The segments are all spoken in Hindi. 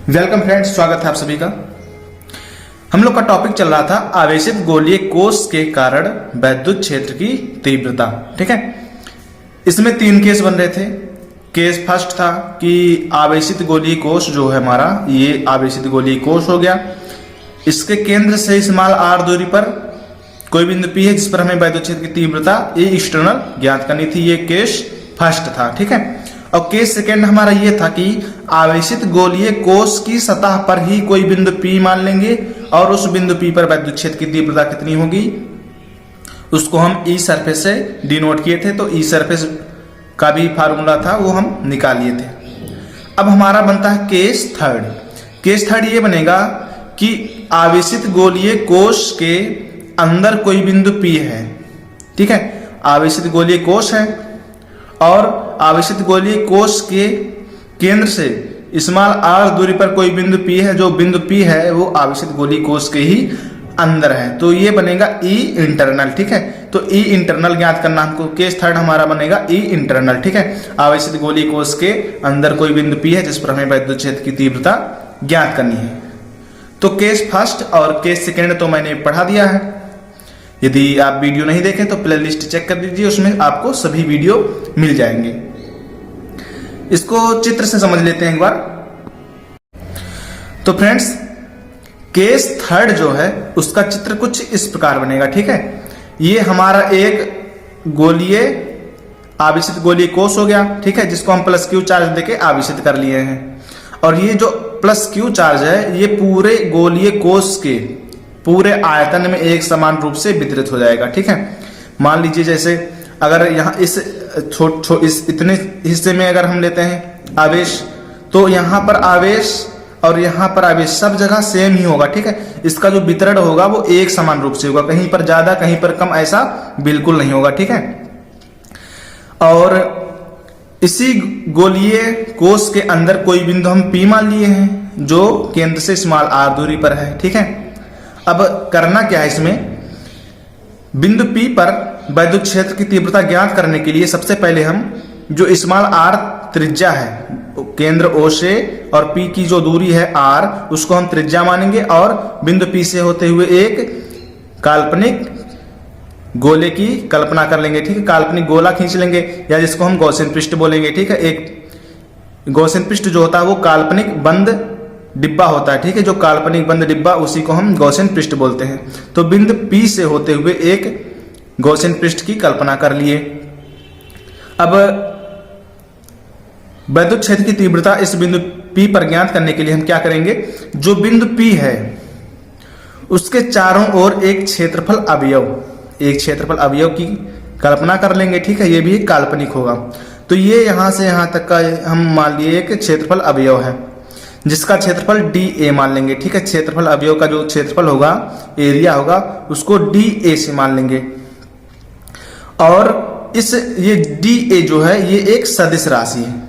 वेलकम फ्रेंड्स, स्वागत है आप सभी का। हम लोग का टॉपिक चल रहा था आवेशित गोलीय कोष के कारण वैद्युत क्षेत्र की तीव्रता। ठीक है, इसमें 3 केस बन रहे थे। केस फर्स्ट था कि आवेशित गोलीय कोष जो है हमारा, ये आवेशित गोलीय कोष हो गया। इसके केंद्र से स्मॉल r दूरी पर कोई बिंदु P है जिस पर हमें वैद्युत क्षेत्र की तीव्रता ये एक्सटर्नल ज्ञात करनी थी। ये केस फर्स्ट था। ठीक है, और केस सेकेंड हमारा ये था कि आवेशित गोलीय कोष की सतह पर ही कोई बिंदु P मान लेंगे और उस बिंदु P पर वैद्युत क्षेत्र की तीव्रता कितनी होगी उसको हम ई सरफेस से डिनोट किए थे। तो ई सरफेस का भी फार्मूला था, वो हम निकाल लिए थे। अब हमारा बनता है केस थर्ड। केस थर्ड ये बनेगा कि आवेशित गोलीय कोष के अंदर कोई बिंदु P है। ठीक है, आवेशित गोलीय कोष है और आवेशित गोलीय कोष के केंद्र से स्मॉल r दूरी पर कोई बिंदु P है। जो बिंदु P है वो आवेशित गोलीय कोष के ही अंदर है, तो ये बनेगा ई इंटरनल। ठीक है, तो ई इंटरनल ज्ञात करना हमको। केस थर्ड हमारा बनेगा ई इंटरनल। ठीक है, आवेशित गोलीय कोष के अंदर कोई बिंदु P है जिस पर हमें वैद्युत क्षेत्र की तीव्रता ज्ञात करनी है। तो केस फर्स्ट और केस सेकेंड तो मैंने पढ़ा दिया है। यदि आप वीडियो नहीं देखें तो प्लेलिस्ट चेक कर दीजिए, उसमें आपको सभी वीडियो मिल जाएंगे। इसको चित्र से समझ लेते हैं एक बार। तो फ्रेंड्स, केस थर्ड जो है उसका चित्र कुछ इस प्रकार बनेगा। ठीक है, ये हमारा एक गोलीय आवेशित गोलीय कोष हो गया। ठीक है, जिसको हम प्लस क्यू चार्ज देके आवेशित कर लिए हैं। और ये जो प्लस क्यू चार्ज है ये पूरे गोलीय कोष के पूरे आयतन में एक समान रूप से वितरित हो जाएगा। ठीक है, मान लीजिए जैसे अगर यहाँ इस इस इतने हिस्से में अगर हम लेते हैं आवेश, तो यहाँ पर आवेश और यहाँ पर आवेश सब जगह सेम ही होगा। ठीक है, इसका जो वितरण होगा वो एक समान रूप से होगा, कहीं पर ज्यादा कहीं पर कम ऐसा बिल्कुल नहीं होगा। ठीक है, और इसी गोलीय कोष के अंदर कोई बिंदु हम P मान लिए हैं जो केंद्र से स्मॉल r दूरी पर है। ठीक है, अब करना क्या है, इसमें बिंदु P पर वैद्युत क्षेत्र की तीव्रता ज्ञात करने के लिए सबसे पहले हम जो स्मॉल r त्रिज्या है केंद्र O से और P की जो दूरी है r उसको हम त्रिज्या मानेंगे और बिंदु P से होते हुए एक काल्पनिक गोले की कल्पना कर लेंगे। ठीक है, काल्पनिक गोला खींच लेंगे या जिसको हम गॉसियन पृष्ठ बोलेंगे। ठीक है, एक गॉसियन पृष्ठ जो होता है वो काल्पनिक बंद डिब्बा होता है। ठीक है, जो काल्पनिक बंद डिब्बा उसी को हम गॉसियन पृष्ठ बोलते हैं। तो बिंदु P से होते हुए एक गॉसियन पृष्ठ की कल्पना कर लिए। अब वैद्युत क्षेत्र की तीव्रता इस बिंदु P पर ज्ञात करने के लिए हम क्या करेंगे, जो बिंदु P है उसके चारों ओर एक क्षेत्रफल अवयव की कल्पना कर लेंगे। ठीक है, ये भी एक काल्पनिक होगा। तो ये यहां से यहां तक का हम मान लिए एक क्षेत्रफल अवयव है जिसका क्षेत्रफल dA मान लेंगे। ठीक है, क्षेत्रफल अवयव का जो क्षेत्रफल होगा, एरिया होगा, उसको dA से मान लेंगे। और ये dA जो है ये एक सदिश राशि है।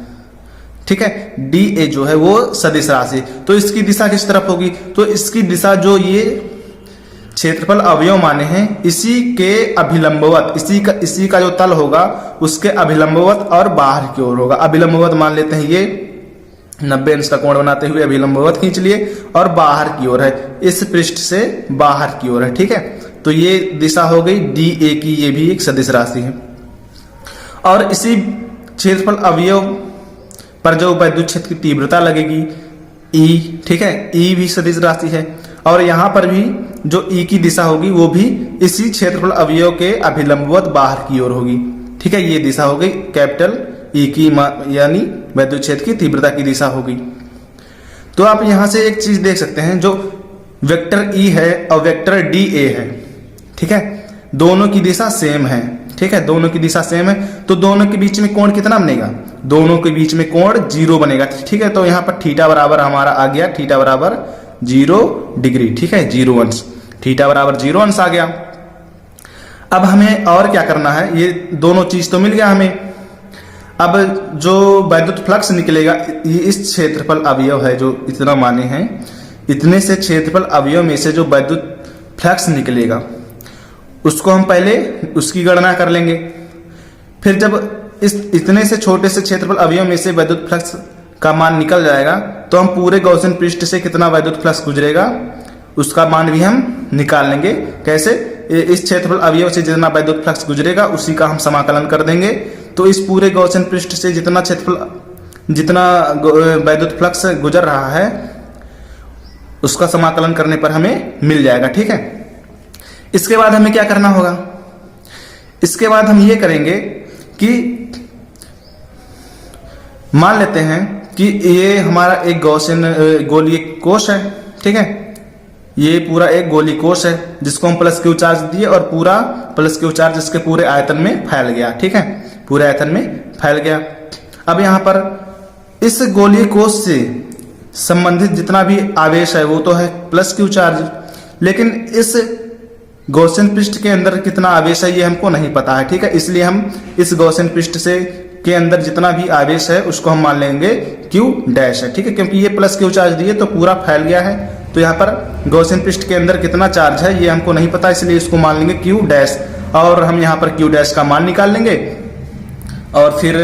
ठीक है, dA जो है वो सदिश राशि, तो इसकी दिशा किस तरफ होगी, तो इसकी दिशा जो ये क्षेत्रफल अवयव माने हैं इसी के अभिलंबवत, इसी का जो तल होगा उसके अभिलंबवत और बाहर की ओर होगा। अभिलंबवत मान लेते हैं ये 90 अंश का कोण बनाते हुए अभिलंबवत खींच लिए और बाहर की ओर है, इस पृष्ठ से बाहर की ओर है। ठीक है, तो ये दिशा हो गई dA की, ये भी एक सदिश राशि है। और इसी क्षेत्रफल अवयव पर जो वैद्युत क्षेत्र की तीव्रता लगेगी E, ठीक है, E भी सदिश राशि है और यहाँ पर भी जो E की दिशा होगी वो भी इसी क्षेत्रफल अवयव के अभिलंबवत बाहर की ओर होगी। ठीक है, ये दिशा हो गई कैपिटल E की, यानी वैद्युत क्षेत्र की तीव्रता की दिशा होगी। तो आप यहां से एक चीज देख सकते हैं, जो वेक्टर E है और वेक्टर dA है। ठीक है, दोनों की दिशा सेम है। ठीक है, दोनों की दिशा सेम है, तो दोनों के बीच में कोण कितना बनेगा, दोनों के बीच में कोण 0 बनेगा। ठीक है, तो यहाँ पर थीटा बराबर हमारा आ गया, थीटा बराबर 0 डिग्री। ठीक है, 0 अंश, थीटा बराबर 0 अंश आ गया। अब हमें और क्या करना है, ये दोनों चीज तो मिल गया हमें। अब जो वैद्युत फ्लक्स निकलेगा, ये इस क्षेत्रफल अवयव है जो इतना माने हैं, इतने से क्षेत्रफल अवयव में से जो वैद्युत फ्लक्स निकलेगा उसको हम पहले उसकी गणना कर लेंगे। फिर जब इस इतने से छोटे से क्षेत्रफल अवयव में से वैद्युत फ्लक्स का मान निकल जाएगा तो हम पूरे गॉसियन पृष्ठ से कितना वैद्युत फ्लक्स गुजरेगा उसका मान भी हम निकाल लेंगे। कैसे? इस क्षेत्रफल अवयव से जितना वैद्युत फ्लक्स गुजरेगा उसी का हम समाकलन कर देंगे। तो इस पूरे गॉसियन पृष्ठ से जितना वैद्युत फ्लक्स गुजर रहा है उसका समाकलन करने पर हमें मिल जाएगा। ठीक है, इसके बाद हमें क्या करना होगा? इसके बाद हम ये करेंगे कि मान लेते हैं कि ये हमारा एक गॉसियन गोलीय कोश है। ठीक है, ये पूरा एक गोलीय कोश है जिसको हम प्लस क्यू चार्ज दिए और पूरा प्लस क्यू चार्ज इसके पूरे आयतन में फैल गया। ठीक है, पूरे आयतन में फैल गया। अब यहां पर इस गोलीय कोश से संबंधित जितना भी आवेश है वो तो है प्लस क्यू चार्ज, लेकिन इस गॉसियन पृष्ठ के अंदर कितना आवेश है ये हमको नहीं पता है। ठीक है, इसलिए हम इस गॉसियन पृष्ठ से के अंदर जितना भी आवेश है उसको हम मान लेंगे Q डैश है। ठीक है, क्योंकि ये प्लस क्यू चार्ज दिए तो पूरा फैल गया है, तो यहाँ पर गॉसियन पृष्ठ के अंदर कितना चार्ज है ये हमको नहीं पता, इसलिए इसको मान लेंगे Q डैश और हम यहाँ पर Q डैश का मान निकाल लेंगे और फिर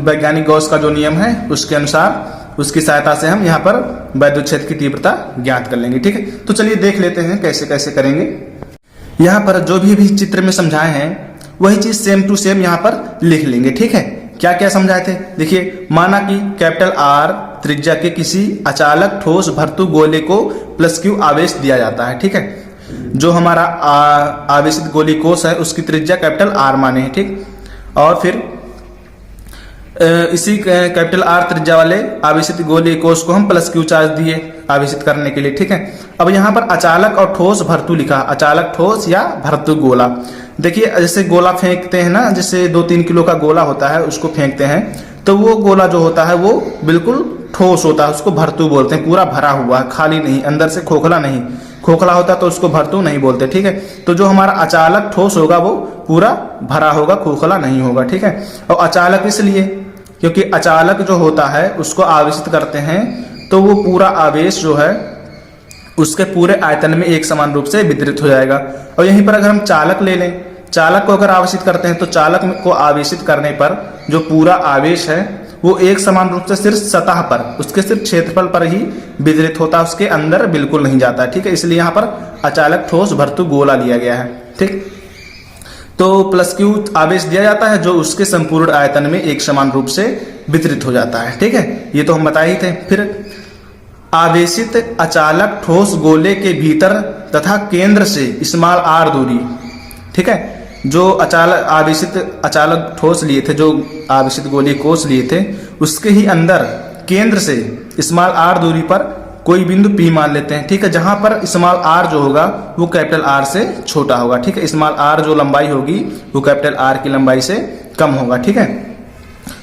वैज्ञानिक गॉस का जो नियम है उसके अनुसार उसकी सहायता से हम यहाँ पर वैद्युत क्षेत्र की तीव्रता ज्ञात कर लेंगे। ठीक है, तो चलिए देख लेते हैं कैसे कैसे करेंगे। यहाँ पर जो भी चित्र में समझाए हैं वही चीज सेम टू सेम यहाँ पर लिख लेंगे। ठीक है, क्या क्या समझाए थे देखिए। माना कि कैपिटल R त्रिज्या के किसी अचालक ठोस भर्तु गोले को प्लस क्यू आवेश दिया जाता है। ठीक है, जो हमारा आवेशित गोली कोश है उसकी त्रिज्या कैपिटल R माने है। ठीक, और फिर इसी कैपिटल R त्रिज्या वाले आवेशित गोलीय कोश को हम प्लस क्यू चार्ज दिए आवेशित करने के लिए। ठीक है, अब यहाँ पर अचालक और ठोस भर्तु लिखा, अचालक ठोस या भर्तु गोला। देखिए जैसे गोला फेंकते हैं ना, जैसे 2-3 किलो का गोला होता है उसको फेंकते हैं तो वो गोला जो होता है वो बिल्कुल ठोस होता है, उसको भर्तु बोलते हैं। पूरा भरा हुआ, खाली नहीं, अंदर से खोखला नहीं। खोखला होता तो उसको भर्तु नहीं बोलते। ठीक है, तो जो हमारा अचालक ठोस होगा वो पूरा भरा होगा, खोखला नहीं होगा। ठीक है, और अचालक इसलिए क्योंकि अचालक जो होता है उसको आवेशित करते हैं तो वो पूरा आवेश जो है उसके पूरे आयतन में एक समान रूप से वितरित हो जाएगा। और यहीं पर अगर हम चालक ले लें, चालक को अगर आवेशित करते हैं तो चालक को आवेशित करने पर जो पूरा आवेश है वो एक समान रूप से सिर्फ सतह पर, उसके सिर्फ क्षेत्रफल पर ही वितरित होता है, उसके अंदर बिल्कुल नहीं जाता। ठीक है, इसलिए यहाँ पर अचालक ठोस भर्तु गोला लिया गया है। ठीक, तो प्लस क्यू आवेश दिया जाता है जो उसके संपूर्ण आयतन में एक समान रूप से वितरित हो जाता है। ठीक है, ये तो हम बताए ही थे। फिर आवेशित अचालक ठोस गोले के भीतर तथा केंद्र से स्मॉल r दूरी। ठीक है, जो आवेशित अचालक ठोस लिए थे, जो आवेशित गोलीय कोश लिए थे उसके ही अंदर केंद्र से स्मॉल r दूरी पर कोई बिंदु P मान लेते हैं। ठीक है, जहां पर स्मॉल r जो होगा वो कैपिटल R से छोटा होगा। ठीक है, स्मॉल r जो लंबाई होगी वो कैपिटल R की लंबाई से कम होगा। ठीक है,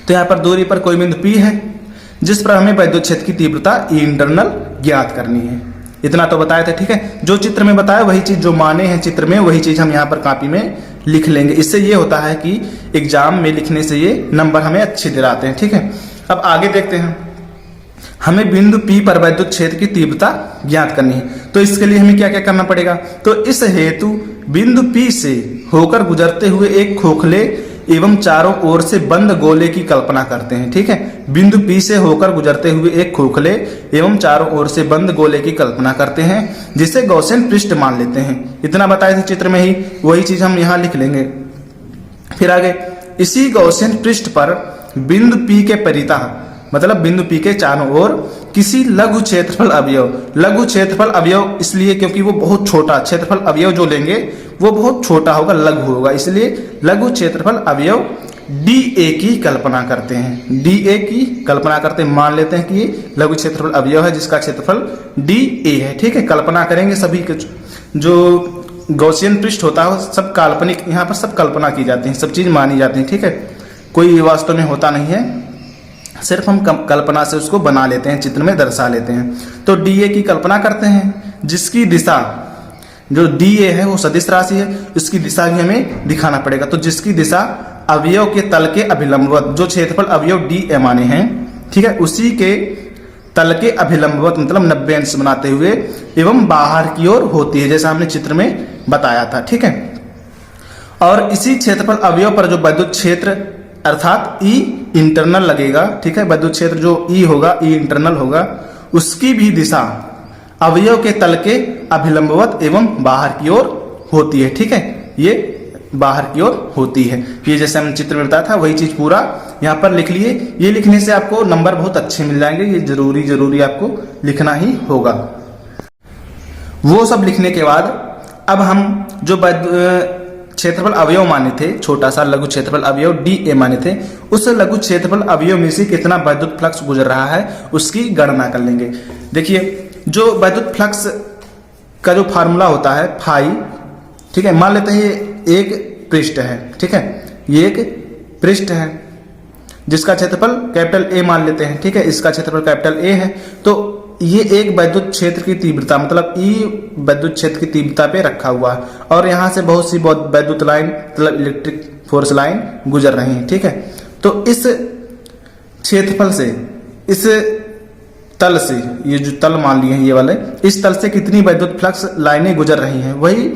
तो यहाँ पर दूरी पर कोई बिंदु P है जिस पर हमें वैद्युत क्षेत्र की तीव्रता इंटरनल ज्ञात करनी है। इतना तो बताए थे। ठीक है, जो चित्र में बताया वही चीज, जो माने हैं चित्र में वही चीज हम यहाँ पर कॉपी में लिख लेंगे। इससे ये होता है कि एग्जाम में लिखने से ये नंबर हमें अच्छे दिलाते हैं। ठीक है, अब आगे देखते हैं। हमें बिंदु P पर वैद्युत क्षेत्र की तीव्रता ज्ञात करनी है, तो इसके लिए हमें क्या क्या करना पड़ेगा? तो इस हेतु बिंदु P से होकर गुजरते हुए एक खोखले एवं चारों ओर से बंद गोले की कल्पना करते हैं। ठीक है, बिंदु P से होकर गुजरते हुए एक खोखले एवं चारों ओर से बंद गोले की कल्पना करते हैं जिसे गॉसियन पृष्ठ मान लेते हैं। इतना बताए थे चित्र में ही, वही चीज हम यहाँ लिख लेंगे। फिर आगे, इसी गॉसियन पृष्ठ पर बिंदु P के परितः, मतलब बिंदु P के चारों ओर किसी लघु क्षेत्रफल अवयव, लघु क्षेत्रफल अवयव इसलिए क्योंकि वो बहुत छोटा, क्षेत्रफल अवयव जो लेंगे वो बहुत छोटा होगा, लघु होगा, इसलिए लघु क्षेत्रफल अवयव DA की कल्पना करते हैं। DA की कल्पना करते हैं, मान लेते हैं कि ये लघु क्षेत्रफल अवयव है जिसका क्षेत्रफल DA है। ठीक है, कल्पना करेंगे सभी के, जो गॉसियन पृष्ठ होता है सब काल्पनिक, यहाँ पर सब कल्पना की जाती है, सब चीज मानी जाती है। ठीक है, कोई वास्तव में होता नहीं है, सिर्फ हम कल्पना से उसको बना लेते हैं, चित्र में दर्शा लेते हैं। तो DA की कल्पना करते हैं जिसकी दिशा, जो DA है वो सदिश राशि है, उसकी दिशा भी हमें दिखाना पड़ेगा। तो जिसकी दिशा अवयव के तल के अभिलंबवत, जो क्षेत्रफल अवयव DA माने हैं, ठीक है, उसी के तल के अभिलंबवत मतलब 90 अंश बनाते हुए एवं बाहर की ओर होती है, जैसा हमने चित्र में बताया था। ठीक है, और इसी क्षेत्रफल अवयव पर जो वैद्युत क्षेत्र अर्थात ई इंटरनल लगेगा, ठीक है। विद्युत क्षेत्र जो ई होगा, ई इंटरनल होगा, उसकी भी दिशा अवयव के तल के अभिलंबवत एवं बाहर की ओर होती है, ठीक है। ये बाहर की ओर होती है। ये जैसे हम चित्र में बताया था वही चीज पूरा यहाँ पर लिख लिए। ये लिखने से आपको नंबर बहुत अच्छे मिल जाएंगे। ये जरूरी आपको लिखना ही होगा। वो सब लिखने के बाद अब हम जो क्षेत्रफल अवयव माने थे, छोटा सा लघु क्षेत्रफल अवयव DA माने थे, उस लघु क्षेत्रफल अवयव में से कितना विद्युत फ्लक्स गुजर रहा है उसकी गणना कर लेंगे। देखिए, जो विद्युत फ्लक्स का जो फार्मूला होता है फाई, ठीक है। मान लेते हैं ये एक पृष्ठ है, ठीक है। ये एक पृष्ठ है जिसका क्षेत्रफल कैपिटल A मान लेते हैं, ठीक है। इसका क्षेत्रफल कैपिटल A है। तो ये एक विद्युत क्षेत्र की तीव्रता, मतलब E विद्युत क्षेत्र की तीव्रता पे रखा हुआ है और यहां से बहुत सी विद्युत लाइन, मतलब इलेक्ट्रिक फोर्स लाइन गुजर रही है, ठीक है। तो इस क्षेत्रफल से, इस तल से, ये जो तल मान लिए हैं ये वाले, इस तल से कितनी विद्युत फ्लक्स लाइनें गुजर रही हैं वही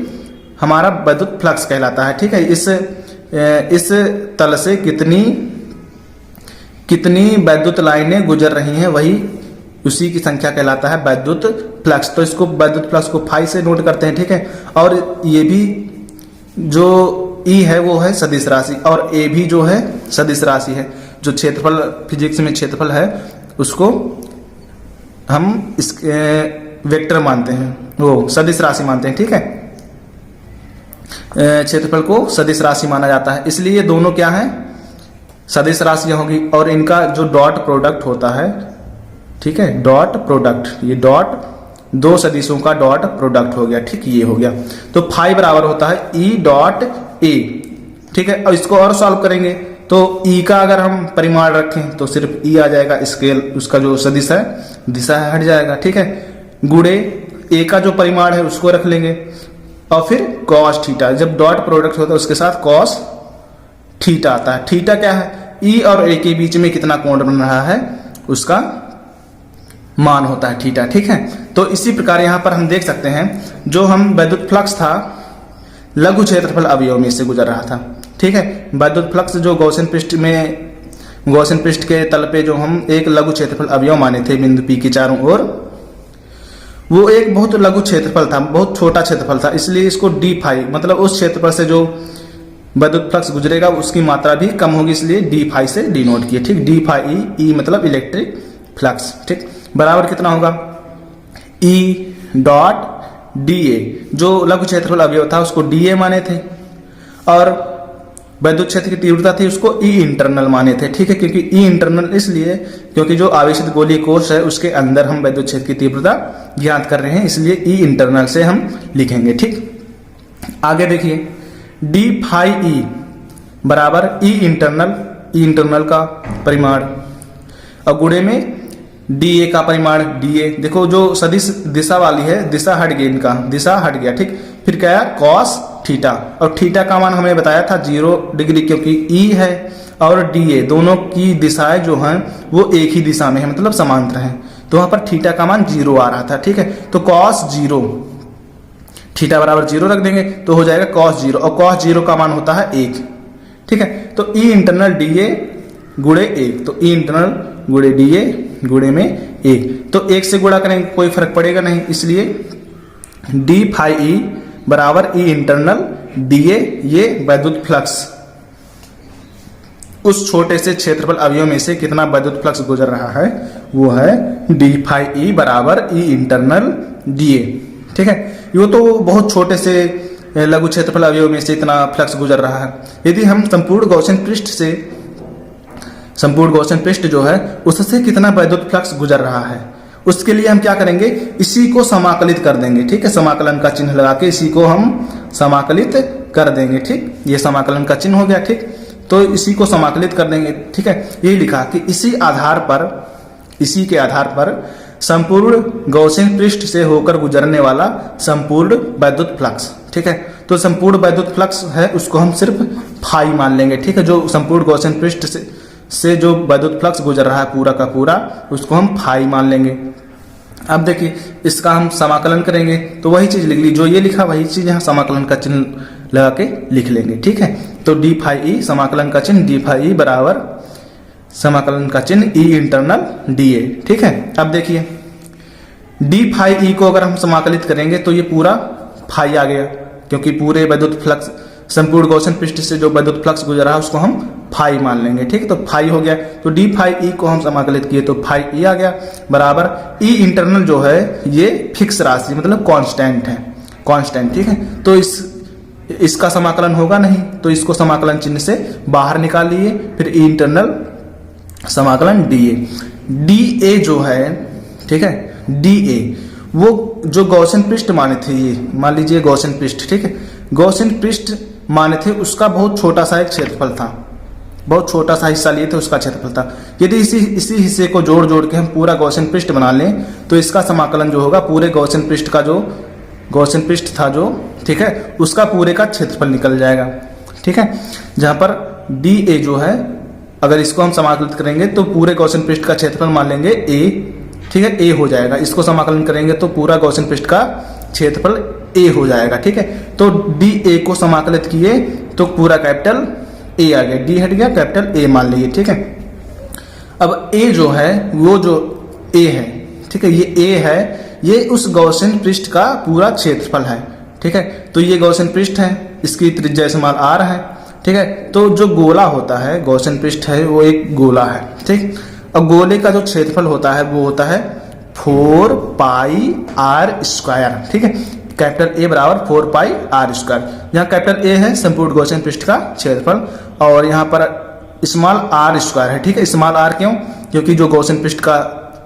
हमारा विद्युत फ्लक्स कहलाता है, ठीक है। इस तल से कितनी विद्युत लाइनें गुजर रही हैं वही उसी की संख्या कहलाता है विद्युत फ्लक्स। तो इसको विद्युत फ्लक्स को फाई से नोट करते हैं, ठीक है। और ये भी जो ई है वो है सदिश राशि और ए भी जो है सदिश राशि है। जो क्षेत्रफल फिजिक्स में क्षेत्रफल है उसको हम इस वेक्टर मानते हैं, वो सदिश राशि मानते हैं, ठीक है। क्षेत्रफल को सदिश राशि माना जाता है, इसलिए ये दोनों क्या है, सदिश राशियां होगी। और इनका जो डॉट प्रोडक्ट होता है, ठीक है, डॉट प्रोडक्ट, ये डॉट दो सदिशों का डॉट प्रोडक्ट हो गया, ठीक, ये हो गया। तो फाई बराबर होता है ई डॉट ए, ठीक है। और इसको और सॉल्व करेंगे तो ई का अगर हम परिमाण रखें तो सिर्फ ई आ जाएगा, स्केल उसका जो सदिश है दिशा है हट जाएगा, ठीक है। गुणे ए का जो परिमाण है उसको रख लेंगे और फिर कॉस थीटा, जब डॉट प्रोडक्ट होता है उसके साथ कॉस थीटा आता है। थीटा क्या है, ई और ए के बीच में कितना कोण बन रहा है उसका मान होता है थीटा, ठीक है। तो इसी प्रकार यहां पर हम देख सकते हैं जो हम विद्युत फ्लक्स था लघु क्षेत्रफल अवयव में से गुजर रहा था, ठीक है। विद्युत फ्लक्स जो गॉसियन पृष्ठ के तल पे जो हम एक लघु क्षेत्रफल अवयव माने थे बिंदु P के चारों ओर, वो एक बहुत लघु क्षेत्रफल था, बहुत छोटा क्षेत्रफल था, इसलिए इसको डी फाई, मतलब उस क्षेत्रफल से जो विद्युत फ्लक्स गुजरेगा उसकी मात्रा भी कम होगी, इसलिए डी फाई से डिनोट किए, ठीक। डी फाई ई मतलब इलेक्ट्रिक फ्लक्स, ठीक, बराबर कितना होगा ई डॉट डी ए। जो लघु क्षेत्रफल अवयव था उसको डी ए माने थे और विद्युत क्षेत्र की तीव्रता थी उसको ई इंटरनल माने थे, ठीक है। क्योंकि ई इंटरनल इसलिए क्योंकि जो आवेशित गोलीय कोश है उसके अंदर हम विद्युत क्षेत्र की तीव्रता ज्ञात कर रहे हैं, इसलिए ई इंटरनल से हम लिखेंगे, ठीक। आगे देखिए, डी फाई ई बराबर ई इंटरनल का परिमाण और गुणे में डी ए का परिमाण डी ए। देखो जो सदिश दिशा वाली है, दिशा हट गई, इनका दिशा हट गया, ठीक। फिर क्या है कॉस थीटा, और थीटा का मान हमें बताया था 0 डिग्री, क्योंकि ई है और डी ए दोनों की दिशाएं जो हैं वो एक ही दिशा में है, मतलब समांतर हैं। तो वहां पर थीटा का मान 0 आ रहा था, ठीक है। तो कॉस 0, थीटा बराबर 0 रख देंगे तो हो जाएगा कॉस 0, और कॉस 0 का मान होता है 1, ठीक है। तो ई इंटरनल डी ए गुणे 1, तो ई इंटरनल गुणे डी ए गुणे में 1, तो 1 से गुणा करेंगे कोई फर्क पड़ेगा नहीं, इसलिए डी फाई ई बराबर ई इंटरनल डी ए, ये विद्युत फ्लक्स उस छोटे से क्षेत्रफल अवयव में से कितना विद्युत फ्लक्स गुजर रहा है वो है डी फाई ई बराबर ई इंटरनल डी ए, ठीक है। ये तो बहुत छोटे से लघु क्षेत्रफल अवयव में से इतना फ्लक्स गुजर रहा है। यदि हम संपूर्ण गॉसियन पृष्ठ जो है उससे कितना विद्युत फ्लक्स गुजर रहा है, उसके लिए हम क्या करेंगे, इसी को समाकलित कर देंगे, ठीक है। समाकलन का चिन्ह लगा के इसी को हम समाकलित कर देंगे, ठीक। ये समाकलन का चिन्ह हो गया, ठीक। तो इसी को समाकलित कर देंगे, ठीक है। यही लिखा कि इसी के आधार पर संपूर्ण गॉसियन पृष्ठ से होकर गुजरने वाला संपूर्ण विद्युत फ्लक्स, ठीक है। तो संपूर्ण विद्युत फ्लक्स है उसको हम सिर्फ फाई मान लेंगे, ठीक है। जो संपूर्ण गॉसियन पृष्ठ से जो विद्युत फ्लक्स गुजर रहा है पूरा का पूरा उसको हम फाई मान लेंगे। अब देखिए इसका हम समाकलन करेंगे तो वही चीज लिख ली, जो ये लिखा वही चीज यहाँ समाकलन का चिन्ह लगा के लिख लेंगे, ठीक है। तो डी फाई ई समाकलन का चिन्ह डी फाई ई बराबर समाकलन का चिन्ह ई इंटरनल डी ए। ठीक है, अब देखिए डी फाई ई को अगर हम समाकलित करेंगे तो ये पूरा फाई आ गया, क्योंकि पूरे वैद्युत फ्लक्स संपूर्ण गॉसियन पृष्ठ से जो वैद्युत फ्लक्स गुजरा है उसको हम फाई मान लेंगे। ठीक है, तो फाई हो गया, तो डी फाई ई को हम समाकलित किए तो फाई ई आ गया बराबर ई इंटरनल जो है ये फिक्स राशि मतलब कांस्टेंट है, कांस्टेंट। ठीक है, तो इसका समाकलन होगा नहीं, तो इसको समाकलन चिन्ह से बाहर निकाल लिए, फिर ई इंटरनल समाकलन डी ए। डी ए जो है, ठीक है, डी ए वो जो गॉसियन पृष्ठ माने थे, ये मान लीजिए गॉसियन पृष्ठ, ठीक है, गॉसियन पृष्ठ माने थे उसका बहुत छोटा सा एक क्षेत्रफल था, बहुत छोटा सा हिस्सा लिए थे उसका क्षेत्रफल था। यदि इसी हिस्से को जोड़ जोड़ के हम पूरा गॉसियन पृष्ठ बना लें तो इसका समाकलन जो होगा पूरे गॉसियन पृष्ठ का जो गॉसियन पृष्ठ था जो, ठीक है, उसका पूरे का क्षेत्रफल निकल जाएगा। ठीक है, जहां पर डी ए जो है अगर इसको हम समाकलित करेंगे तो पूरे गॉसियन पृष्ठ का क्षेत्रफल मान लेंगे ए, ठीक है, ए हो जाएगा। इसको समाकलन करेंगे तो पूरा गॉसियन पृष्ठ का क्षेत्रफल ए हो जाएगा। ठीक है, तो डी ए को समाकलित किए तो पूरा कैपिटल ए आ गया, डी हट गया, कैपिटल ए मान लीजिए। ठीक है, अब ए जो है वो जो ए है, ठीक है, ये ए है, ये उस गॉसियन पृष्ठ का पूरा क्षेत्रफल है। ठीक है, तो ये गॉसियन पृष्ठ है, इसकी त्रिज्या स्मॉल आर है। ठीक है, तो जो गोला होता है गॉसियन पृष्ठ है वो एक गोला है। ठीक, अब गोले का जो क्षेत्रफल होता है वो होता है 4 पाई आर स्क्वायर। ठीक है, कैपिटल ए बराबर 4 पाई आर स्क्वायर। यहाँ कैपिटल ए है संपूर्ण गॉसियन पृष्ठ का क्षेत्रफल और यहाँ पर स्मॉल आर स्क्वायर है। ठीक है, स्मॉल आर क्यों? क्योंकि जो गॉसियन पृष्ठ का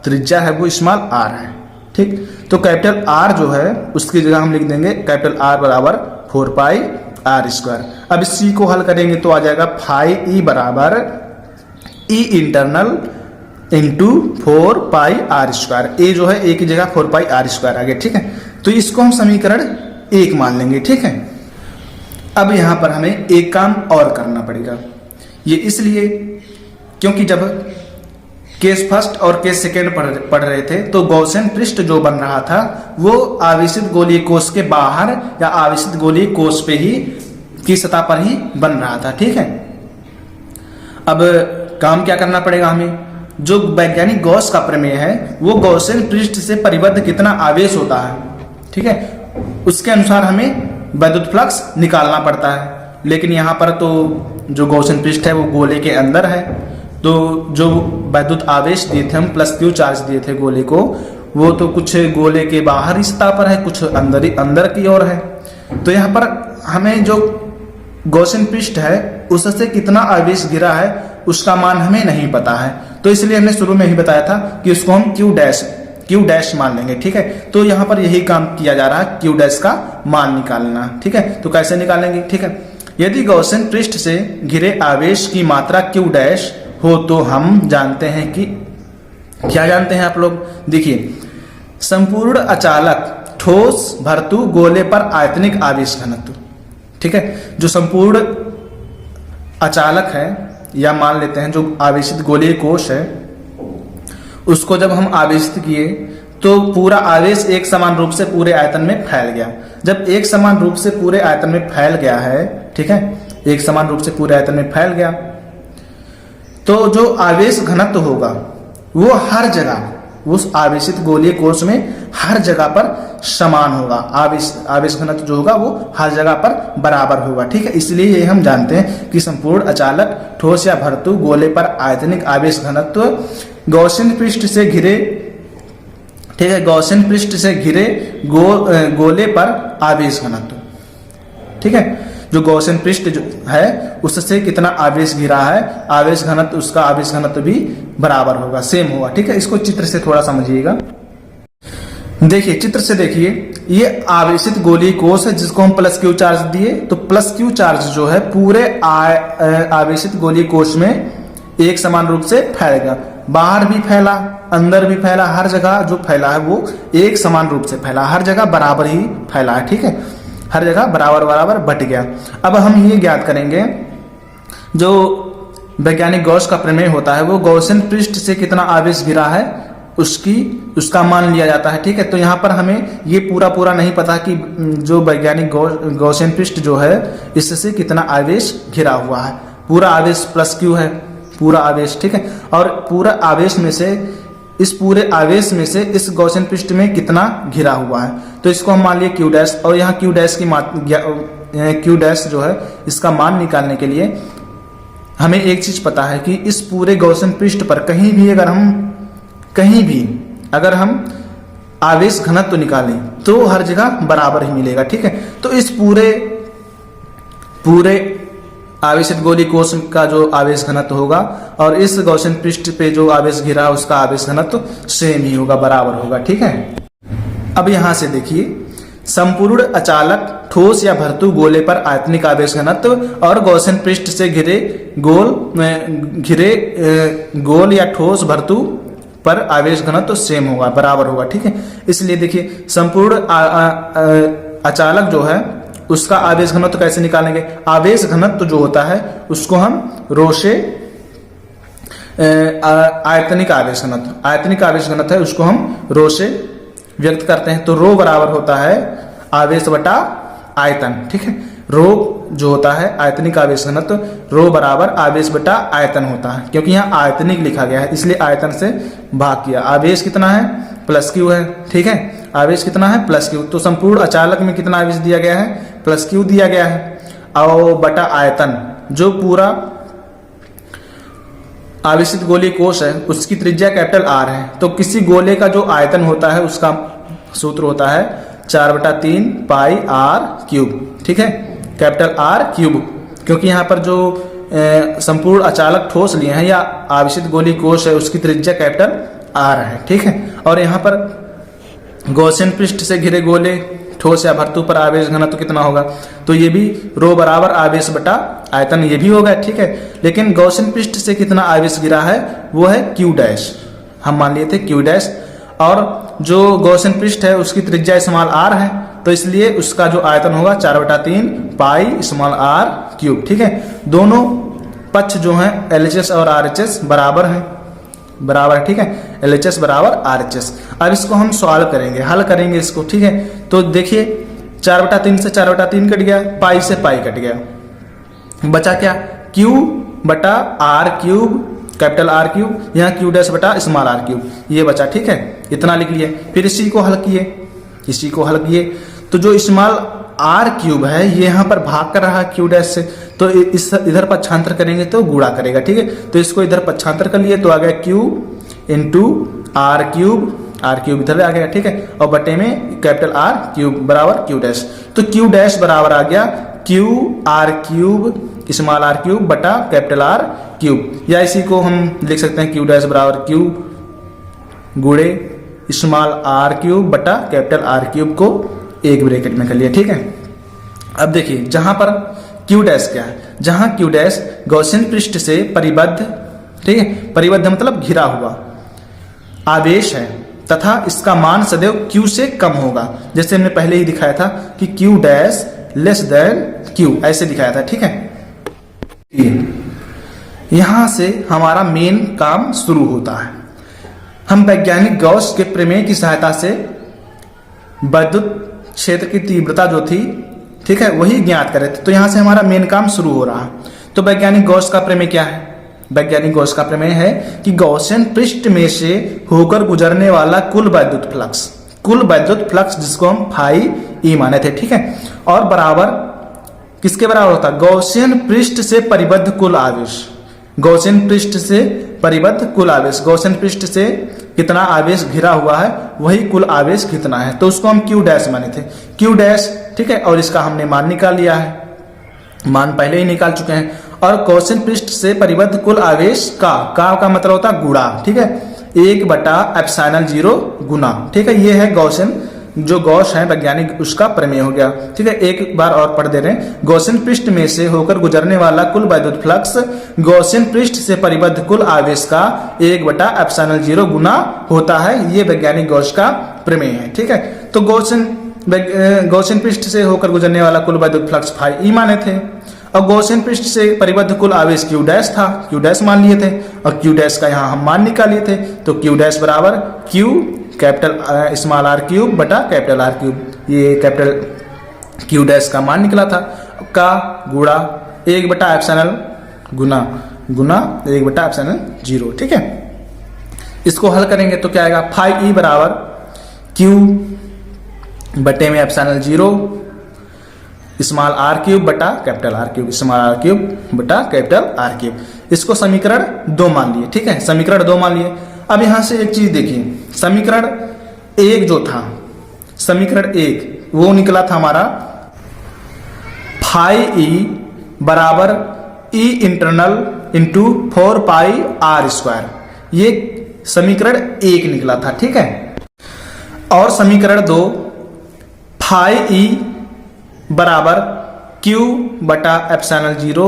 त्रिज्या है वो स्मॉल आर है। ठीक, तो कैपिटल आर जो है उसकी जगह हम लिख देंगे कैपिटल आर बराबर 4 पाई आर स्क्वायर। अब इसी को हल करेंगे तो आ जाएगा फाई ई बराबर E internal into 4 pi r square. ए जो है ए की जगह 4 पाई आर स्क्वायर आ गया। ठीक है, तो इसको हम समीकरण 1 मान लेंगे। ठीक है, अब यहां पर हमें एक काम और करना पड़ेगा, ये इसलिए क्योंकि जब केस फर्स्ट और केस सेकेंड पढ़ रहे थे तो गॉसियन पृष्ठ जो बन रहा था वो आवेशित गोलीय कोश के बाहर या आवेशित गोलीय कोश पे ही की सतह पर ही बन रहा था। ठीक है, अब काम क्या करना पड़ेगा हमें, जो वैज्ञानिक गॉस का प्रमेय है वो गॉसियन पृष्ठ से परिबद्ध कितना आवेश होता है, ठीक है, उसके अनुसार हमें वैद्युत फ्लक्स निकालना पड़ता है। लेकिन यहाँ पर तो जो गॉसियन पृष्ठ है वो गोले के अंदर है, तो जो वैद्युत आवेश दिए थे हम प्लस क्यू चार्ज दिए थे गोले को, वो तो कुछ गोले के बाहर ही सतह पर है, कुछ अंदर की ओर है। तो यहाँ पर हमें जो गॉसियन पृष्ठ है उससे कितना आवेश गिरा है उसका मान हमें नहीं पता है, तो इसलिए हमने शुरू में ही बताया था कि उसको हम क्यू डैश मान लेंगे। ठीक है, तो यहाँ पर यही काम किया जा रहा है, क्यू डैश का मान निकालना। ठीक है, तो कैसे निकालेंगे? ठीक है, यदि गॉसियन पृष्ठ से घिरे आवेश की मात्रा क्यू डैश हो तो हम जानते हैं कि क्या जानते हैं आप लोग, देखिए, संपूर्ण अचालक ठोस भर्तु गोले पर आयतनिक आवेश घनत्व। ठीक है, जो संपूर्ण अचालक है या मान लेते हैं जो आवेशित गोलीय कोश है उसको जब हम आवेशित किए तो पूरा आवेश एक समान रूप से पूरे आयतन में फैल गया। जब एक समान रूप से पूरे आयतन में फैल गया है, ठीक है, एक समान रूप से पूरे आयतन में फैल गया तो जो आवेश घनत्व होगा वो हर जगह उस आवेशित गोलीय कोश में हर जगह पर समान होगा। आवेश घनत्व जो होगा वो हर जगह पर बराबर होगा। ठीक है, इसलिए ये हम जानते हैं कि संपूर्ण अचालक ठोस या भर्तु गोले पर आयतनिक आवेश घनत्व गॉसियन पृष्ठ से घिरे, ठीक है, गॉसियन पृष्ठ से घिरे गोले पर आवेश घनत्व, ठीक है, जो गॉसियन पृष्ठ जो है उससे कितना आवेश घिरा है, आवेश घनत्व, उसका आवेश घनत्व भी बराबर होगा, सेम होगा। ठीक है, इसको चित्र से थोड़ा समझिएगा। देखिए, चित्र से देखिए, ये आवेशित गोलीय कोश है जिसको हम प्लस क्यू चार्ज दिए, तो प्लस क्यू चार्ज जो है पूरे आवेशित गोलीय कोश में एक समान रूप से फैल गया, बाहर भी फैला, अंदर भी फैला, हर जगह जो फैला है वो एक समान रूप से फैला, हर जगह बराबर ही फैला है। ठीक है, हर जगह बराबर बराबर बट गया। अब हम ये ज्ञात करेंगे जो वैज्ञानिक गॉस का प्रमेय होता है वो गॉसियन पृष्ठ से कितना आवेश गिरा है उसका मान लिया जाता है। ठीक है, तो यहाँ पर हमें ये पूरा नहीं पता कि जो वैज्ञानिक गॉसियन पृष्ठ जो है इससे कितना आवेश घिरा हुआ है। पूरा आवेश प्लस क्यू है, पूरा आवेश। ठीक है, और पूरा आवेश में से इस पूरे आवेश में से इस गॉसियन पृष्ठ में कितना घिरा हुआ है, तो इसको हम मान लिए क्यू डैश। और यहाँ क्यू डैश क्यू डैश जो है इसका मान निकालने के लिए हमें एक चीज पता है कि इस पूरे गॉसियन पृष्ठ पर कहीं भी अगर हम आवेश घनत्व तो निकालें तो हर जगह बराबर ही मिलेगा। ठीक है, तो इस पूरे आवेशित गोलीय कोश का जो आवेश घनत्व होगा और इस गॉसियन पृष्ठ पे जो आवेश घिरा उसका आवेश घनत्व सेम ही होगा, बराबर होगा। ठीक है, अब यहां से देखिए, संपूर्ण अचालक ठोस या भर्तु गोले पर आयतनिक आवेश घनत्व और गॉसियन पृष्ठ से घिरे गोल या ठोस भर्तु पर आवेश घनत्व सेम होगा, बराबर होगा। ठीक है, इसलिए देखिए संपूर्ण अचालक जो है उसका आवेश घनत्व कैसे निकालेंगे। आवेश घनत्व जो होता है उसको हम रो से आयतनिक आवेश घनत्व है उसको हम रो से व्यक्त करते हैं। तो रो बराबर होता है आवेश बटा आयतन। ठीक है, रो जो होता है आयतनिक आवेश घनत्व, रो बराबर आवेश बटा आयतन होता है, क्योंकि यहाँ आयतनिक लिखा गया है इसलिए आयतन से भाग किया। आवेश कितना है, प्लस क्यू है। ठीक है, आवेश कितना है, प्लस क्यू। तो संपूर्ण अचालक में कितना आवेश दिया गया है, प्लस क्यू दिया गया है, और बटा आयतन जो पूरा आवेशित गोलीय कोश है उसकी त्रिज्या कैपिटल आर है। तो किसी गोले का जो आयतन होता है उसका सूत्र होता है 4/3 पाई आर क्यूब। ठीक है, कैपिटल आर क्यूब, क्योंकि यहाँ पर जो संपूर्ण अचालक ठोस लिए हैं या आवेशित गोलीय कोश है उसकी त्रिज्या कैपिटल आर है। ठीक है, और यहाँ पर गॉसियन पृष्ठ से घिरे गोले ठोस या भर्तु पर आवेश घनत्व कितना होगा, तो ये भी रो बराबर आवेश बटा आयतन ये भी होगा। ठीक है, लेकिन गॉसियन पृष्ठ से कितना आवेश गिरा है वो है क्यू डैश, हम मान लिए थे क्यू डैश, और जो गॉसियन पृष्ठ है उसकी त्रिज्या स्मॉल आर है, तो इसलिए उसका जो आयतन होगा 4/3 पाई स्मॉल आर क्यूब। ठीक है, दोनों पक्ष जो हैं LHS और RHS बराबर है। ठीक है, LHS बराबर RHS। अब इसको हम सॉल्व करेंगे, हल करेंगे इसको। ठीक है, तो देखिए 4/3 से 4/3 कट गया, पाई से पाई कट गया, बचा क्या, Q बटा R cube, capital R cube, यहाँ क्यू डैश बटा स्मॉल आर क्यूब, ये बचा। ठीक है, इतना लिख लिए। फिर इसी को हल किए, तो जो स्मॉल आर क्यूब है ये यहाँ पर भाग कर रहा है क्यू डैश से, तो इस इधर पक्षांतर करेंगे तो गुणा करेगा। ठीक है, तो इसको इधर पक्षांतर कर लिए तो आ गया क्यू इंटू आर क्यूब इधर आ गया। ठीक है, और बटे में कैपिटल आर क्यूब बराबर क्यू डैश, तो क्यू डैश बराबर आ गया Q R cube small R cube बटा कैपिटल आर क्यूब, या इसी को हम लिख सकते हैं क्यू डैश बराबर क्यू गुणे स्मॉल आर क्यूब बटा कैपिटल आर क्यूब को एक ब्रैकेट में कर लिया। ठीक है, अब देखिए जहां पर क्यू डैश क्या है, जहां क्यू डैश गॉसियन पृष्ठ से परिबद्ध, ठीक है, परिबद्ध मतलब घिरा हुआ आवेश है तथा इसका मान सदैव क्यू से कम होगा, जैसे हमने पहले ही दिखाया था कि Q dash less than Q, ऐसे दिखाया था। ठीक है, यहां से हमारा मेन काम शुरू होता है। हम वैज्ञानिक गॉस के प्रमेय की सहायता से विद्युत क्षेत्र की तीव्रता जो थी, ठीक है, वही ज्ञात करे थे। तो यहां से हमारा मेन काम शुरू हो रहा है। तो वैज्ञानिक गॉस का प्रमेय क्या है, वैज्ञानिक गॉस का प्रमेय है कि गॉसियन पृष्ठ में से होकर गुजरने वाला कुल विद्युत फ्लक्स जिसको हम फाई ई माने थे, ठीक है, और बराबर किसके बराबर होता है, गॉसियन पृष्ठ से परिबद्ध कुल आवेश, गॉसियन पृष्ठ से परिबद्ध कुल आवेश, गॉसियन पृष्ठ से कितना आवेश घिरा हुआ है वही कुल आवेश कितना है, तो उसको हम क्यू डैश माने थे, क्यू डैश। ठीक है, और इसका हमने मान निकाल लिया है, मान पहले ही निकाल चुके हैं। और गॉसियन पृष्ठ से परिबद्ध कुल आवेश का मतलब होता है गुणा, ठीक है, 1/ε0 गुना। ठीक है, ये है गॉसियन, जो गॉस है वैज्ञानिक उसका प्रमेय हो गया। ठीक है, एक बार और पढ़ दे रहे हैं, गॉसियन पृष्ठ में से होकर गुजरने वाला कुल विद्युत फ्लक्स गॉसियन पृष्ठ से परिबद्ध कुल आवेश का 1/ε0 गुना होता है, ये वैज्ञानिक गॉस का प्रमेय है। ठीक है, तो गॉसियन पृष्ठ से होकर गुजरने वाला कुल विद्युत फ्लक्स फाई ई माने थे, और गॉसियन पृष्ठ से परिबद्ध कुल आवेश क्यू डैश था, क्यू डैश मान लिए थे और क्यू डैश का यहाँ हम मान निकाल लिए थे। तो क्यू डैश बराबर Q capital small R cube बटा कैपिटल आर क्यूब, ये कैपिटल क्यू डैश का मान निकला था का गुणा 1/एप्सिलॉन गुना 1/एप्सिलॉन 0। ठीक है, इसको हल करेंगे तो क्या आएगा, फाई ई बराबर क्यू बटे में एप्सिलॉन 0 स्मॉल आर क्यूब बटा capital R cube, small R cube बटा कैपिटल आर क्यूब। इसको समीकरण 2 मान लिए। ठीक है, समीकरण 2 मान लिए। अब यहां से एक चीज देखिए, समीकरण 1 जो था, समीकरण 1 वो निकला था हमारा फाई ई बराबर E internal into 4 pi r square, ये समीकरण 1 निकला था। ठीक है, और समीकरण 2 फाई ई बराबर क्यू बटा एप्सिलॉन 0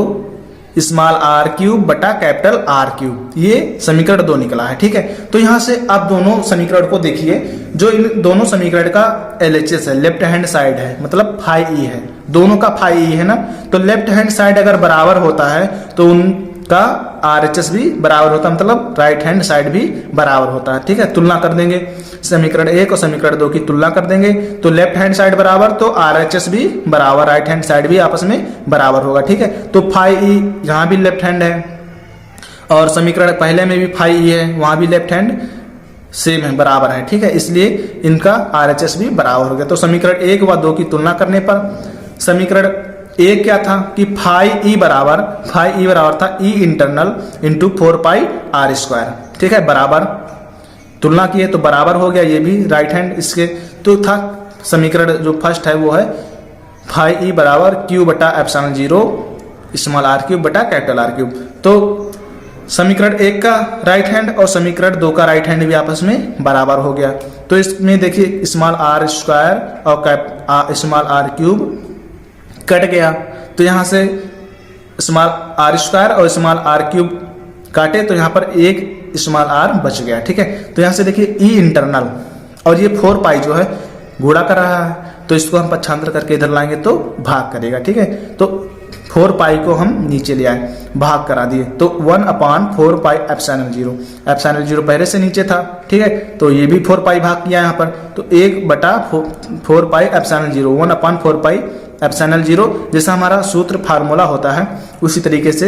स्मॉल आर क्यूब बटा कैपिटल आर क्यूब, ये समीकरण 2 निकला है। ठीक है, तो यहां से आप दोनों समीकरण को देखिए, जो इन दोनों समीकरण का LHS है, लेफ्ट हैंड साइड है, मतलब फाई ई है, दोनों का फाई ई है ना, तो लेफ्ट हैंड साइड अगर बराबर होता है तो उनका RHS भी बराबर होता है, मतलब राइट हैंड साइड भी बराबर होता है। ठीक है, तुलना कर देंगे, समीकरण 1 और समीकरण 2 की तुलना कर देंगे तो लेफ्ट हैंड साइड बराबर तो RHS भी बराबर, राइट हैंड साइड भी आपस में बराबर होगा। ठीक है, तो फाई ई यहाँ भी लेफ्ट हैंड है और समीकरण पहले में भी फाई ई है, वहां भी लेफ्ट हैंड सेम है, बराबर है। ठीक है, इसलिए इनका RHS भी बराबर हो गया। तो समीकरण 1 व 2 की तुलना करने पर समीकरण 1 क्या था कि फाई ई बराबर था E internal into 4 pi r square. ठीक है, बराबर तुलना किए तो बराबर हो गया, ये भी राइट हैंड इसके तो था। समीकरण जो फर्स्ट है वो है फाई ई बराबर क्यू बटा एप्सिलॉन 0 स्मॉल आर क्यूब बटा कैपिटल आर क्यूब। तो समीकरण 1 का राइट हैंड और समीकरण 2 का राइट हैंड भी आपस में बराबर हो गया। तो इसमें देखिए स्मॉल आर स्क्वायर और स्मॉल आर क्यूब कट गया, तो यहां से स्मॉल आर स्क्वायर और स्मॉल आर क्यूब काटे तो यहां पर एक स्मॉल आर बच गया। ठीक है, तो यहां से देखिए ई इंटरनल और ये 4 पाई जो है गुणा कर रहा है, तो इसको हम पक्षांतर करके इधर लाएंगे तो भाग करेगा। ठीक है, तो 4 पाई को हम नीचे ले आए, भाग करा दिए, तो 1/4 पाई एप्सिलॉन 0, एप्सिलॉन 0 पहले से नीचे था। ठीक है, तो ये भी 4 पाई भाग किया यहाँ पर, तो 1/4 पाई एप्सिलॉन 0, 1/4 पाई एप्सिलॉन 0, जैसा हमारा सूत्र फार्मूला होता है उसी तरीके से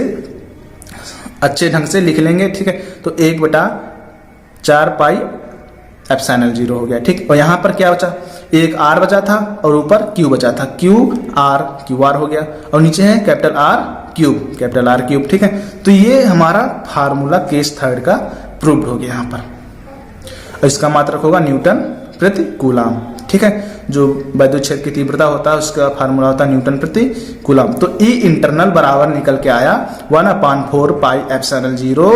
अच्छे ढंग से लिख लेंगे। ठीक है, तो 1/4 पाई एप्सिलॉन 0 हो गया। ठीक, और यहाँ पर क्या बचा, एक आर बचा था और ऊपर क्यू बचा था, क्यू आर हो गया और नीचे है कैपिटल आर क्यूब। ठीक है, तो ये हमारा फार्मूला केस थर्ड का प्रूव्ड हो गया यहाँ पर, और इसका मात्रक होगा न्यूटन प्रति कूलम। ठीक है, जो वैद्युत क्षेत्र की तीव्रता होता है उसका फार्मूला होता है न्यूटन प्रति कूलम। तो ई इंटरनल बराबर निकल के आया 1/4 पाई एप्सिलॉन 0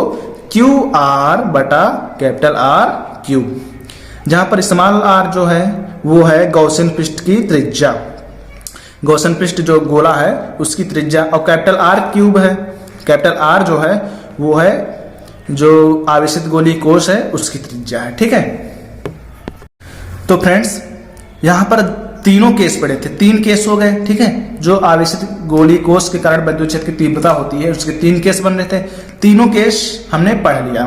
क्यू आर बटा कैपिटल आर क्यूब, जहां पर स्मॉल आर जो है वो है गॉसियन पृष्ठ की त्रिज्या, गॉसियन पृष्ठ जो गोला है उसकी त्रिज्या, और कैपिटल आर क्यूब है, कैपिटल आर जो है वो है जो आवेशित गोलीय कोश है उसकी त्रिज्या है। ठीक है, तो फ्रेंड्स यहां पर तीनों केस पड़े थे, 3 केस हो गए। ठीक है, जो आवेशित गोलीय कोश के कारण वैद्युत क्षेत्र की तीव्रता होती है उसके 3 केस बन रहे थे, तीनों केस हमने पढ़ लिया।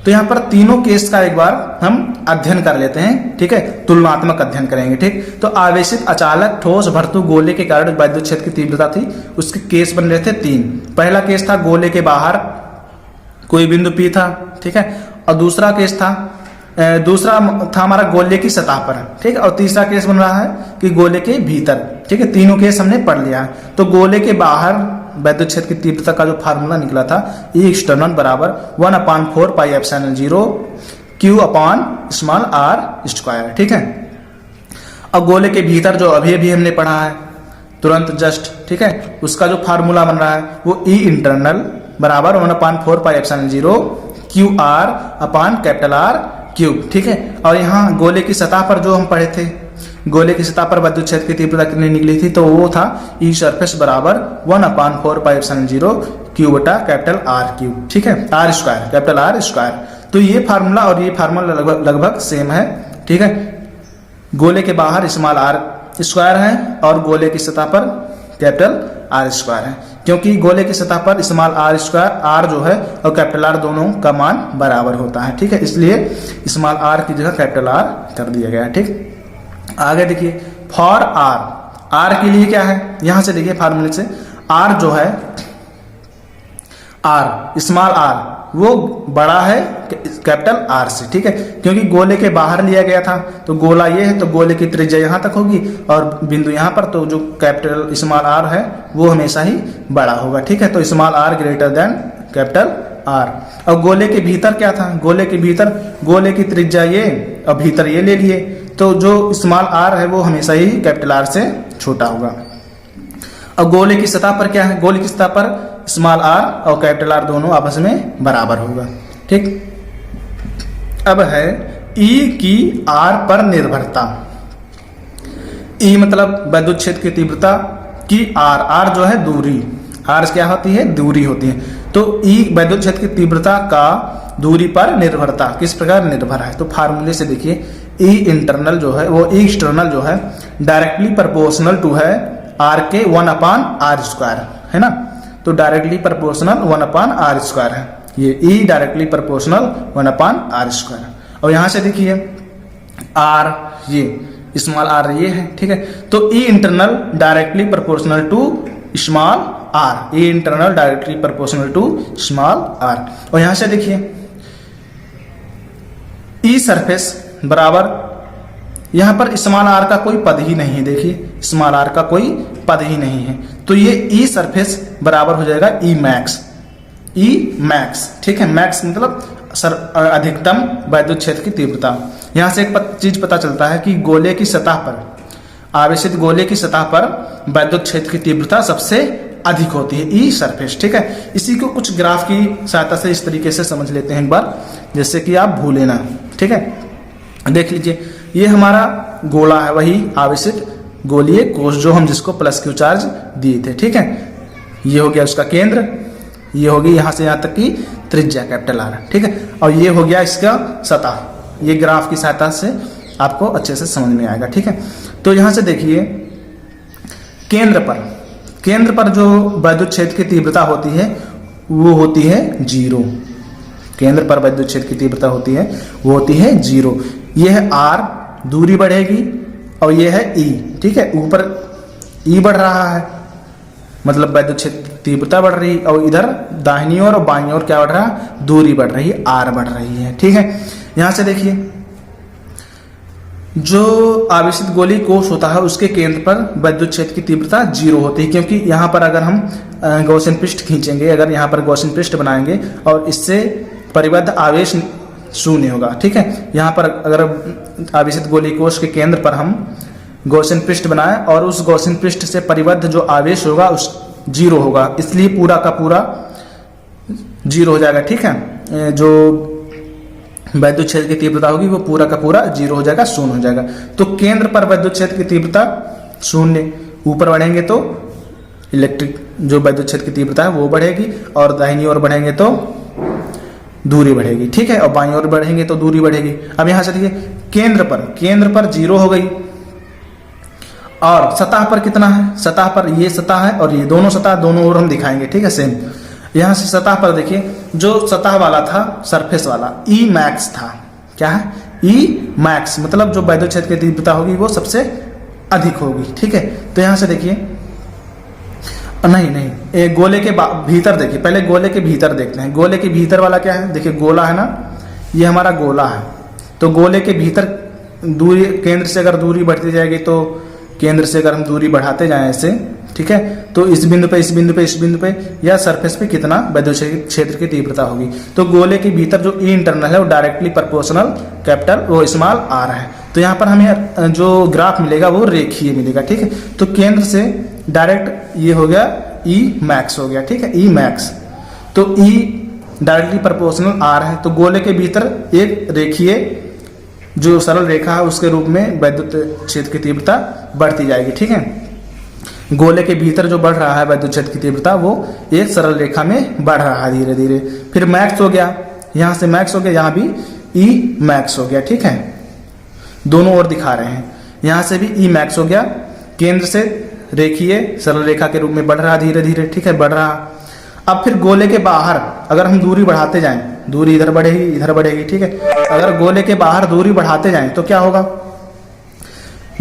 तो यहाँ पर तीनों केस का एक बार हम अध्ययन कर लेते हैं। ठीक है, तुलनात्मक अध्ययन करेंगे। ठीक, तो आवेशित अचालक ठोस भर्तु गोले के कारण वैद्युत क्षेत्र की तीव्रता थी, उसके केस बन रहे थे 3। पहला केस था गोले के बाहर कोई बिंदु P था। ठीक है, और दूसरा केस था हमारा गोले की सतह पर। ठीक है, और तीसरा केस बन रहा है कि गोले के भीतर। ठीक है, तीनों केस हमने पढ़ लिया है। तो गोले के बाहर वैद्युत क्षेत्र की तीव्रता का जो फार्मूला निकला था ई एक्सटर्नल बराबर 1/4 pi epsilon 0 Q upon small R square. ठीक है, अब गोले के भीतर जो अभी हमने पढ़ा है तुरंत जस्ट, ठीक है, उसका जो फार्मूला बन रहा है वो ई इंटरनल बराबर 1/4 pi epsilon 0 Q R upon capital R cube. ठीक है, और यहाँ गोले की सतह पर जो हम पढ़े थे, गोले की सतह पर विद्युत क्षेत्र की तीव्रता कितनी निकली थी, तो वो था ई सरफेस बराबर 1/4 पाई एप्सिलॉन 0 क्यू बटा कैपिटल आर क्यूब। ठीक है, R square, capital R square. तो ये फार्मूला और ये फार्मूला लगभग सेम है। ठीक है, गोले के बाहर स्मॉल आर स्क्वायर है और गोले की सतह पर कैपिटल आर स्क्वायर है। क्योंकि गोले की सतह पर स्मॉल आर स्क्वायर आर जो है और कैपिटल आर दोनों का मान बराबर होता है, ठीक है, इसलिए स्मॉल आर की जगह कैपिटल आर कर दिया गया है, ठीक। आगे देखिए फॉर आर के लिए क्या है, यहां से देखिए फार्मूले से आर जो है आर स्मॉल आर वो बड़ा है कैपिटल आर से, ठीक है, क्योंकि गोले के बाहर लिया गया था, तो गोला ये है तो गोले की त्रिज्या यहां तक होगी और बिंदु यहां पर, तो जो कैपिटल स्मॉल आर है वो हमेशा ही बड़ा होगा, ठीक है, तो small R greater than capital R. और गोले के भीतर क्या था, गोले के भीतर गोले की त्रिज्या ये और भीतर ये ले लिए, तो जो स्मॉल आर है वो हमेशा ही कैपिटल आर से छोटा होगा। और गोले की सतह पर क्या है, गोले की सतह पर स्मॉल आर और कैपिटल आर दोनों आपस में बराबर होगा, ठीक। अब है ई की आर पर निर्भरता। ई मतलब वैद्युत क्षेत्र की तीव्रता की आर जो है दूरी, आर क्या होती है, दूरी होती है, तो ई वैद्युत क्षेत्र की तीव्रता का दूरी पर निर्भरता किस प्रकार निर्भर है, तो फार्मूले से देखिए ई इंटरनल जो है वो ई एक्सटर्नल जो है डायरेक्टली प्रोपोर्शनल टू है आर के 1/r² है ना, तो डायरेक्टली प्रोपोर्शनल 1/r² है, ये ई डायरेक्टली प्रोपोर्शनल 1/r²। और यहां से देखिए आर ये स्मॉल आर ये है, ठीक है, तो E internal directly proportional to small r, E internal directly proportional to small r. और यहां से देखिए ई सरफेस बराबर, यहां पर स्मॉल आर का कोई पद ही नहीं है, देखिए स्मॉल आर का कोई पद ही नहीं है, तो ये ई सरफेस बराबर हो जाएगा ई मैक्स, ठीक है, मैक्स मतलब अधिकतम वैद्युत क्षेत्र की तीव्रता। यहां से एक चीज पता चलता है कि गोले की सतह पर, आवेशित गोले की सतह पर वैद्युत क्षेत्र की तीव्रता सबसे अधिक होती है, ई सरफेस, ठीक है। इसी को कुछ ग्राफ की सहायता से इस तरीके से समझ लेते हैं एक बार, जिससे कि आप भूले ना, ठीक है। देख लीजिए ये हमारा गोला है, वही आवेशित गोलीय कोष जो हम जिसको प्लस क्यू चार्ज दिए थे, ठीक है, ये हो गया उसका केंद्र, ये होगी यहां से यहां तक की त्रिज्या कैपिटल आर, ठीक है, और ये हो गया इसका सतह, ये ग्राफ की सहायता से आपको अच्छे से समझ में आएगा, ठीक है। तो यहां से देखिए केंद्र पर जो वैद्युत क्षेत्र की तीव्रता होती है वो होती है 0, केंद्र पर वैद्युत क्षेत्र की तीव्रता होती है वो होती है 0, ये है आर, दूरी बढ़ेगी, और ये है ई, ठीक है, ऊपर ई बढ़ रहा है मतलब वैद्युत क्षेत्र तीव्रता बढ़ रही, और इधर दाहिनी ओर और बाईं ओर क्या बढ़ रहा है, दूरी बढ़ रही है, आर बढ़ रही है, ठीक है। यहां से देखिए जो आवेशित गोलीय कोष होता है उसके केंद्र पर वैद्युत क्षेत्र की तीव्रता 0 होती है, क्योंकि यहां पर अगर हम गॉसियन पृष्ठ खींचेंगे, अगर यहां पर गॉसियन पृष्ठ बनाएंगे और इससे परिबद्ध आवेश शून्य होगा, ठीक है। यहाँ पर अगर आवेशित गोलीय कोष के केंद्र पर हम गॉसियन पृष्ठ बनाएं और उस गॉसियन पृष्ठ से परिबद्ध जो आवेश होगा उस 0 होगा, इसलिए पूरा का पूरा 0 हो जाएगा, ठीक है। जो वैद्युत क्षेत्र की तीव्रता होगी वो पूरा का पूरा 0 हो जाएगा, 0 हो जाएगा। तो केंद्र पर वैद्युत क्षेत्र की तीव्रता 0, ऊपर बढ़ेंगे तो इलेक्ट्रिक जो वैद्युत क्षेत्र की तीव्रता है वो बढ़ेगी, और दाहिनी ओर बढ़ेंगे तो दूरी बढ़ेगी, ठीक है, और बाईं ओर बढ़ेंगे तो दूरी बढ़ेगी। अब यहां से देखिए केंद्र पर 0 हो गई, और सतह पर कितना है, सतह पर ये सतह है और ये दोनों सतह दोनों ओर हम दिखाएंगे, ठीक है, सेम। यहां से सतह पर देखिए जो सतह वाला था सरफेस वाला ई मैक्स था, क्या है, ई मैक्स मतलब जो वैद्युत क्षेत्र की तीव्रता होगी वो सबसे अधिक होगी, ठीक है। तो यहां से देखिए नहीं एक गोले के भीतर देखिए, पहले गोले के भीतर देखते हैं, गोले के भीतर वाला क्या है, देखिए गोला है ना, ये हमारा गोला है, तो गोले के भीतर दूरी, केंद्र से अगर दूरी बढ़ती जाएगी तो केंद्र से अगर हम दूरी बढ़ाते जाएं ऐसे, ठीक है, तो इस बिंदु पे या सरफेस पे कितना वैद्युत क्षेत्र की तीव्रता होगी। तो गोले के भीतर जो ई इंटरनल है वो डायरेक्टली प्रोपोर्शनल कैपिटल वो स्मॉल आर है, तो यहाँ पर हमें जो ग्राफ मिलेगा वो रेखीय मिलेगा, ठीक है। तो केंद्र से डायरेक्ट ये हो गया ई मैक्स हो गया, ठीक है, ई मैक्स, तो ई डायरेक्टली प्रोपोर्शनल आर है, तो गोले के भीतर एक रेखीय जो सरल रेखा है उसके रूप में वैद्युत क्षेत्र की तीव्रता बढ़ती जाएगी, ठीक है। गोले के भीतर जो बढ़ रहा है वैद्युत क्षेत्र की तीव्रता वो एक सरल रेखा में बढ़ रहा है धीरे धीरे, फिर मैक्स हो गया, यहां से मैक्स हो गया, यहां भी ई मैक्स हो गया, ठीक है, दोनों ओर दिखा रहे हैं, यहां से भी ई मैक्स हो गया, केंद्र से रेखीय सरल रेखा के रूप में बढ़ रहा धीरे धीरे, ठीक है, बढ़ रहा। अब फिर गोले के बाहर अगर हम दूरी बढ़ाते जाएं, दूरी इधर बढ़ेगी इधर बढ़ेगी, ठीक है। अगर गोले के बाहर दूरी बढ़ाते जाएं तो क्या होगा,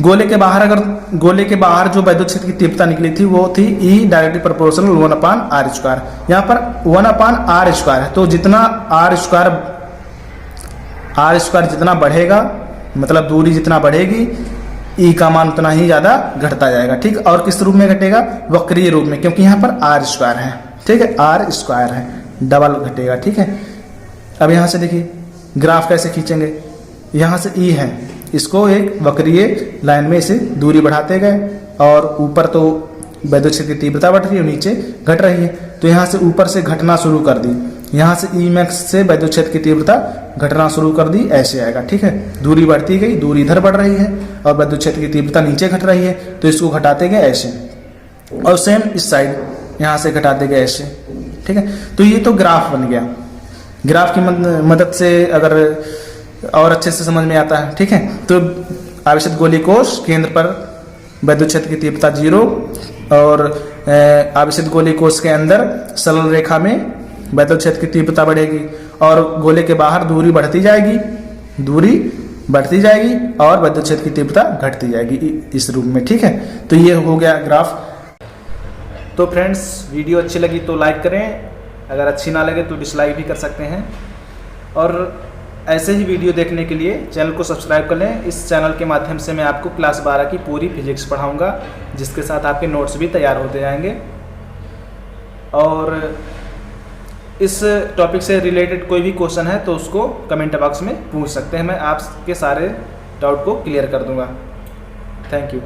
गोले के बाहर जो वैद्युत क्षेत्र की तीव्रता निकली थी वो थी E डायरेक्टली प्रोपोर्शनल 1/r²। यहाँ पर 1/r² है, तो जितना r² जितना बढ़ेगा, मतलब दूरी जितना बढ़ेगी E का मान उतना ही ज्यादा घटता जाएगा, ठीक। और किस रूप में घटेगा, वक्रीय रूप में, क्योंकि यहाँ पर r² है, ठीक है, r² है, डबल घटेगा, ठीक है। अब यहाँ से देखिए ग्राफ कैसे खींचेंगे, यहाँ से E है, इसको एक वक्रीय लाइन में इसे दूरी बढ़ाते गए और ऊपर तो वैद्युत क्षेत्र की तीव्रता बढ़ रही है, नीचे घट रही है, तो यहाँ से ऊपर से घटना शुरू कर दी, यहाँ से E मैक्स से वैद्युत क्षेत्र की तीव्रता घटना शुरू कर दी, ऐसे आएगा, ठीक है। दूरी बढ़ती गई, दूरी इधर बढ़ रही है और वैद्युत क्षेत्र की तीव्रता नीचे घट रही है, तो इसको घटाते गए ऐसे, और सेम इस साइड यहाँ से घटाते गए ऐसे, ठीक है। तो ये तो ग्राफ बन गया। ग्राफ की मदद से अगर और अच्छे से समझ में आता है, ठीक है। तो आवेशित गोलीय कोश केंद्र पर वैद्युत क्षेत्र की तीव्रता 0 और आवेशित गोलीय कोश के अंदर सरल रेखा में वैद्युत क्षेत्र की तीव्रता बढ़ेगी और गोले के बाहर दूरी बढ़ती जाएगी और वैद्युत क्षेत्र की तीव्रता घटती जाएगी इस रूप में, ठीक है। तो ये हो गया ग्राफ। तो फ्रेंड्स, वीडियो अच्छी लगी तो लाइक करें, अगर अच्छी ना लगे तो डिसलाइक भी कर सकते हैं, और ऐसे ही वीडियो देखने के लिए चैनल को सब्सक्राइब कर लें। इस चैनल के माध्यम से मैं आपको क्लास 12 की पूरी फिजिक्स पढ़ाऊंगा, जिसके साथ आपके नोट्स भी तैयार होते जाएंगे। और इस टॉपिक से रिलेटेड कोई भी क्वेश्चन है तो उसको कमेंट बॉक्स में पूछ सकते हैं, मैं आपके सारे डाउट को क्लियर कर दूंगा। Thank you.